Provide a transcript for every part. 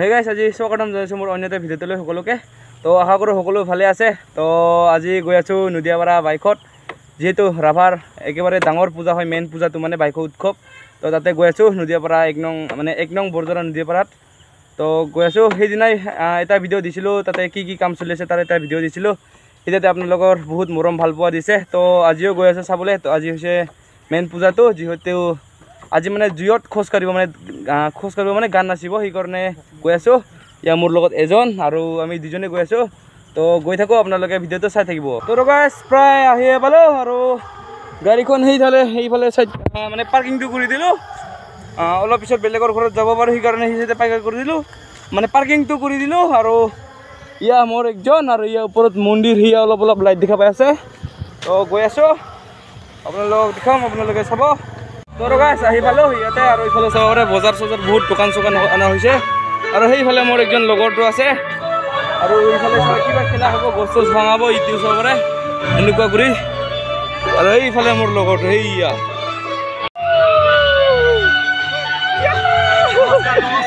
হে গাইছ আজি স্বাগতম জনাইছোঁ মোৰ অন্য এটা ভিডিঅ'টোলৈ সকলোকে। তো আশা কৰোঁ সকলো ভালে আছে। তো আজি গৈ আছোঁ নদিয়াপাৰা বাইকত, যিহেতু ৰাভাৰ একেবাৰে ডাঙৰ পূজা হয়, মেইন পূজাটো মানে বাইকৰ উৎসৱ। তো তাতে গৈ আছোঁ নদিয়াপাৰা এক নং বৰজৰা নদিয়াপাৰাত। তো গৈ আছোঁ, সেইদিনাই এটা ভিডিঅ' দিছিলোঁ, তাতে কি কাম চলি আছে তাৰ এটা ভিডিঅ' দিছিলোঁ। এতিয়াতে আপোনালোকৰ বহুত মৰম ভাল পোৱা দিছে। তো আজিও গৈ আছোঁ চাবলৈ। তো আজি হৈছে মেইন পূজাটো, যিহেতু আজি মানে জুইত খোজ কাঢ়িব মানে গান নাচিব, সেইকাৰণে গৈ আছোঁ। ইয়াৰ মোৰ লগত এজন আৰু আমি দুজনে গৈ আছোঁ। তো গৈ থাকোঁ, আপোনালোকে ভিডিঅ'টো চাই থাকিব। তো গাইছ প্ৰায় আহিয়ে পালোঁ আৰু গাড়ীখন সেইফালে চাইড মানে পাৰ্কিংটো কৰি দিলোঁ। অলপ পিছত বেলেগৰ ঘৰত যাব পাৰোঁ, সেইকাৰণে সেই চাইডে পাৰ্কিং কৰি দিলোঁ, মানে পাৰ্কিংটো কৰি দিলোঁ। আৰু ইয়া মোৰ একজন, আৰু ইয়াৰ ওপৰত মন্দিৰ, সিয়া অলপ লাইট দেখা পাই আছে। তো গৈ আছোঁ, আপোনালোকক দেখাম, আপোনালোকে চাব। তো গাইছ আহি পালোঁ ইয়াতে, আৰু এইফালে চাব পাৰে বজাৰ চজাৰ বহুত দোকান চোকান অনা হৈছে। আৰু সেইফালে মোৰ একজন লগৰটো আছে, আৰু এইফালে কিবা খেলা হ'ব, গছ চছ ভাঙাব, ইটো চাব পাৰে এনেকুৱা কৰি। আৰু এইফালে মোৰ লগৰটো সেইয়া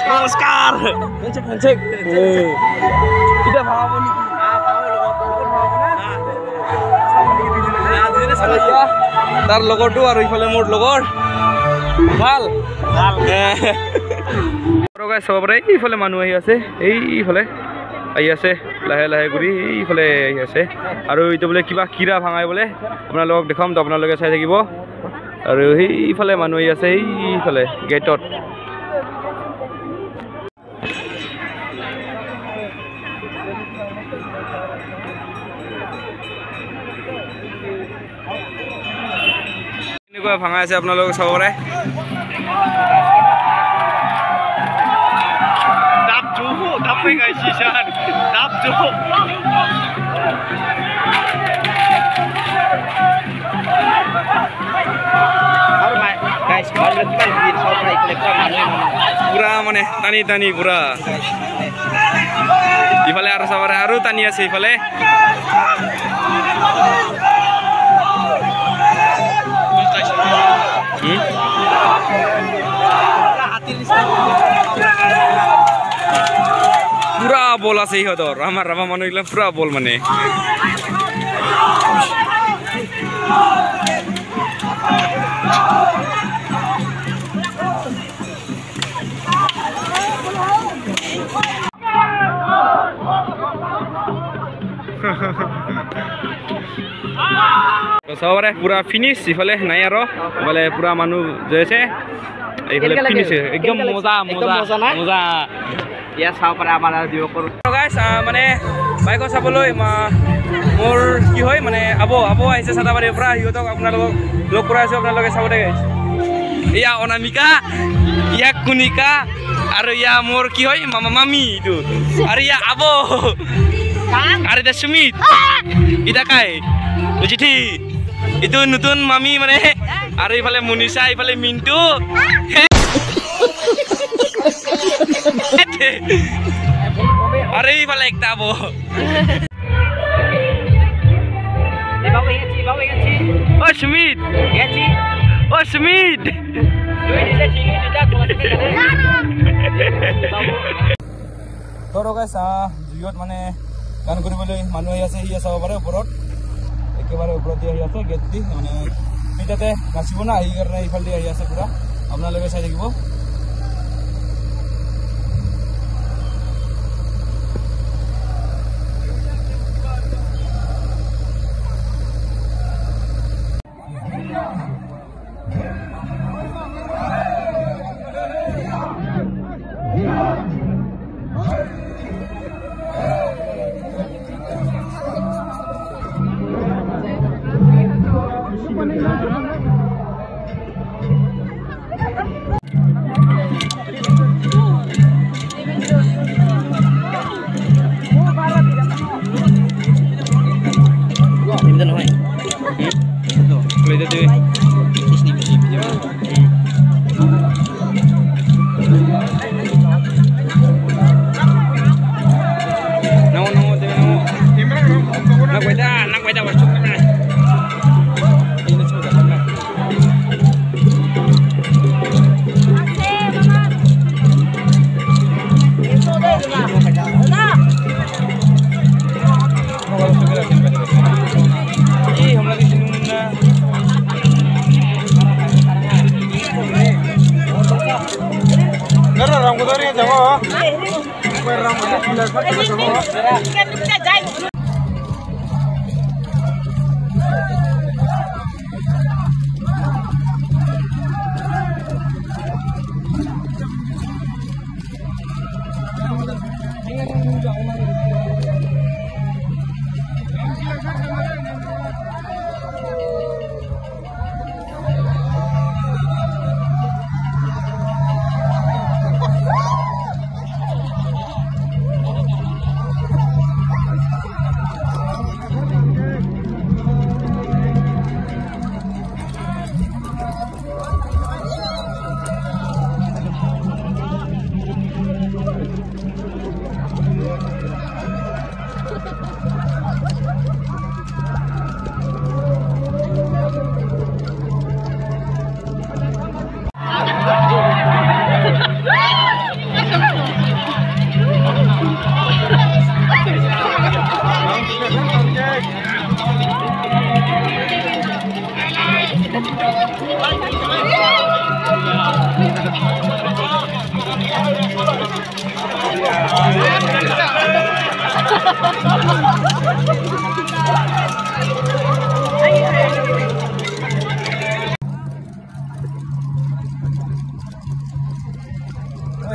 নমস্কাৰ এতিয়া ভাঙাব নেকি? তাৰ লগৰটো, আৰু এইফালে মোৰ লগৰ ভাল চাব পাৰে। এইফালে মানুহ আহি আছে, এইফালে আহি আছে লাহে লাহে কৰি, এইফালে আহি আছে। আৰু এইটো বোলে কিবা কীৰা ভাঙাই বোলে, আপোনালোকক দেখাম, তো আপোনালোকে চাই থাকিব। আৰু সেইফালে মানুহ আহি আছে, এইফালে গেটত। এনেকুৱা ভাঙাই আছে, আপোনালোকে চাব পাৰে। পুৰা মানে টানি পুৰা ইফালে, আৰু চাব পাৰে আৰু টানি আছে ইফালে। পুৰা বল আছে ইহঁতৰ, আমাৰ ৰাভা মানুহবিলাক পুৰা বল মানে। চাব পাৰে পুৰা ফিনিছ, ইফালে নাই আৰু ইফালে পুৰা মানুহ যাই আছে, এইফালে ফিনিছ একদম মজা। ইয়াত চাব পাৰে আমাৰ গাইছ, মানে বাইকত চাবলৈ মোৰ কি হয় মানে আবু আহিছে চাটাবাৰীৰ পৰা, সিহঁতক আপোনালোকক লগ কৰাই আছোঁ, আপোনালোকে চাব দে গাইছ। ইয়া অনামিকা, ইয়া কুনিকা, আৰু ইয়া মোৰ কি হয় মামী এইটো, আৰু ইয়া আবু, আৰু এতিয়া সুমিত, ইটা কাই বুজিঠি, এইটো নতুন মামী মানে। আৰু এইফালে মনিষা, এইফালে মিন্টু, আৰু এইফালে একটা আবু। ও সুমিত, ও সুমিত, ধৰক জুইত মানে গান কৰিবলৈ মানুহ আহি আছে, সি চাব পাৰে ওপৰত, একেবাৰে ওপৰতে আহি আছে গেট দি, মানে সেইটাতে নাচিব না, সেইকাৰণে এইফালে আহি আছে পুৰা, আপোনালোকে চাই থাকিব।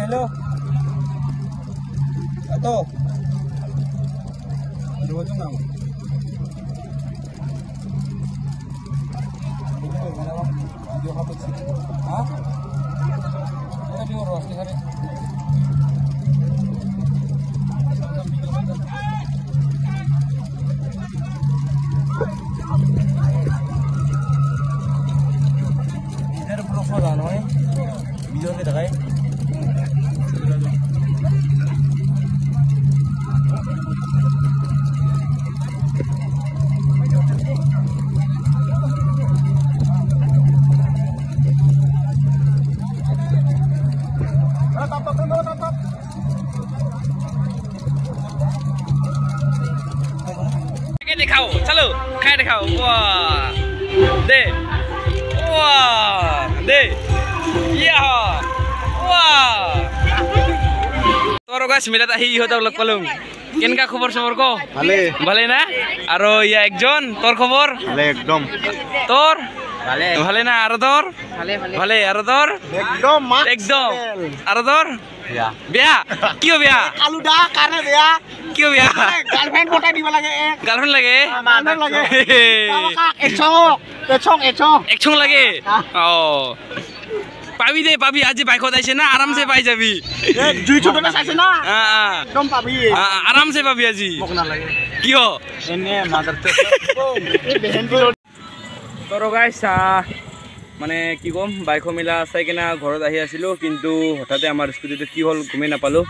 Hello. Ato. Dua tu nama. Dia apa tu? Hah? Ada dia orang di sana. Ini ada profil ano eh? Video ni dah kaya. दिखाओ चलो खाए दिखाओ वाह दे वाह दे ये वाह তোর গাছ মিলাত আহি ইহতক লগ পালুম কেনকা খবর সবর কো ভালে ভালে না আর ইয়া একজন তোর খবর ভালে একদম তোর ভালে ভালে না আর তোর ভালে ভালে ভালে আর তোর একদম একদম আর তোর বিয়া বিয়া কিও বিয়া আলুডা কারে বিয়া কিও বিয়া গার্লফ্রেন্ড ফটো দিব লাগে গার্লফ্রেন্ড লাগে গার্লফ্রেন্ড লাগে কাকা একছং লাগে ও পাবি দে পাবি আজি বাইকত আইছে না আরামসে পাই যাবি দুই ছোট না চাইছে না একদম পাবি আরামসে পাবি আজি মোক না লাগে কিও এনে মাদারতে বেহেন দিল তোর গাইস মানে কি কম বাইক মিলা চাই কিনা ঘৰত আহি আছিলোঁ কিন্তু হঠাতে আমাৰ স্কুটিটো কি হ'ল গমেই নাপালোঁ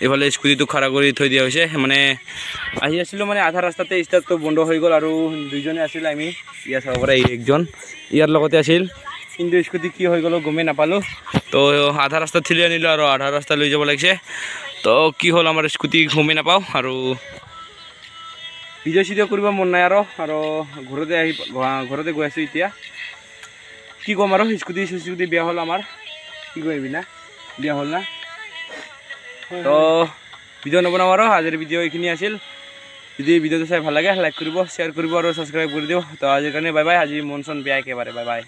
এইফালে স্কুটিটো খাৰা কৰি থৈ দিয়া হৈছে মানে আহি আছিলোঁ মানে আধা ৰাস্তাতে ষ্টাৰ্টটো বন্ধ হৈ গ'ল আৰু দুইজনে আছিল আমি ইয়াৰ চাব পৰা একজন ইয়াৰ লগতে আছিল কিন্তু স্কুটি কি হৈ গ'ল গমেই নাপালোঁ তো আধা ৰাস্তাত ঠেলি আনিলোঁ আৰু আধা ৰাস্তা লৈ যাব লাগিছে তো কি হ'ল আমাৰ স্কুটি গমেই নাপাওঁ আৰু ভিডিঅ' চিডিঅ' কৰিব মন নাই আৰু ঘৰতে গৈ আছোঁ এতিয়া কি কম আৰু স্কুটি চুস্কুটি বেয়া হ'ল আমাৰ কি কৰিবি না বেয়া হ'ল না তো ভিডিঅ' নবনাওঁ আৰু আজিৰ ভিডিঅ' এইখিনি আছিল যদি ভিডিঅ'টো চাই ভাল লাগে লাইক কৰিব শ্বেয়াৰ কৰিব আৰু ছাবস্ক্ৰাইব কৰি দিওঁ তো আজিৰ কাৰণে বাই বাই আজি মন চন বেয়া একেবাৰে বাই বাই